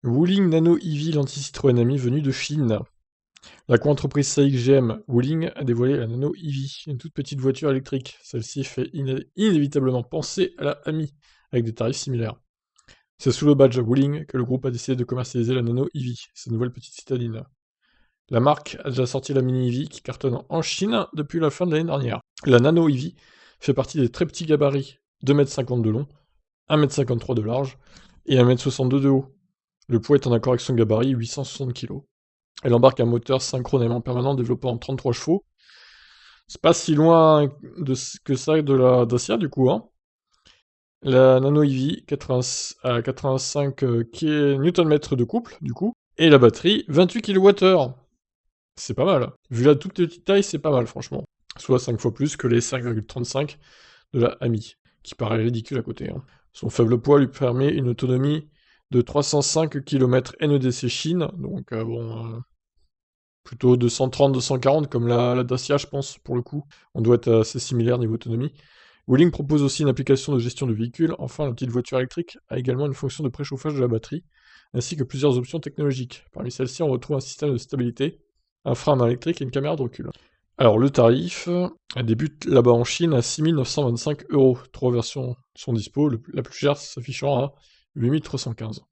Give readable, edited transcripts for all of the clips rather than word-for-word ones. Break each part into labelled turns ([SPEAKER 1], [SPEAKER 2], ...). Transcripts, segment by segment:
[SPEAKER 1] Wuling Nano EV l'anti-Citroën Ami venu de Chine. La co-entreprise SAIC GM Wuling a dévoilé la Nano EV, une toute petite voiture électrique. Celle-ci fait inévitablement penser à la Ami, avec des tarifs similaires. C'est sous le badge Wuling que le groupe a décidé de commercialiser la Nano EV, sa nouvelle petite citadine. La marque a déjà sorti la Mini EV qui cartonne en Chine depuis la fin de l'année dernière. La Nano EV fait partie des très petits gabarits, 2,50 m de long, 1,53 m de large et 1,62 m de haut. Le poids est en accord avec son gabarit, 860 kg. Elle embarque un moteur synchrone aimant permanent développé en 33 chevaux. C'est pas si loin que ça de la Dacia du coup, hein. La Nano EV, 85 Nm de couple, du coup. Et la batterie, 28 kWh. C'est pas mal. Vu la toute petite taille, c'est pas mal, franchement. Soit 5 fois plus que les 5,35 de la Ami, qui paraît ridicule à côté, hein. Son faible poids lui permet une autonomie de 305 km NEDC Chine, donc plutôt 230-240 comme la Dacia, je pense, pour le coup. On doit être assez similaire niveau autonomie. Wuling propose aussi une application de gestion de véhicule. Enfin, la petite voiture électrique a également une fonction de préchauffage de la batterie, ainsi que plusieurs options technologiques. Parmi celles-ci, on retrouve un système de stabilité, un frein à main électrique et une caméra de recul. Alors, le tarif débute là-bas en Chine à 6 925 €. 3 versions sont dispo, la plus chère s'affichant à 8 315.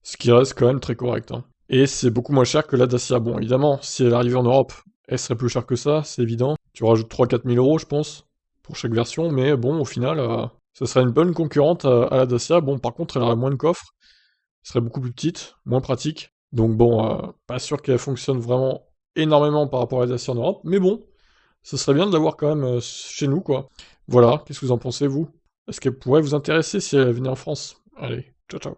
[SPEAKER 1] Ce qui reste quand même très correct, hein. Et c'est beaucoup moins cher que la Dacia. Bon, évidemment, si elle arrivait en Europe, elle serait plus chère que ça, c'est évident. Tu rajoutes 3-4 000 €, je pense, pour chaque version, mais bon, au final, ça serait une bonne concurrente à la Dacia. Bon, par contre, elle aurait moins de coffre, elle serait beaucoup plus petite, moins pratique. Donc bon, pas sûr qu'elle fonctionne vraiment énormément par rapport à la Dacia en Europe, mais bon, ce serait bien de l'avoir quand même chez nous, quoi. Voilà, qu'est-ce que vous en pensez, vous? Est-ce qu'elle pourrait vous intéresser si elle venait en France? Allez, ciao ciao.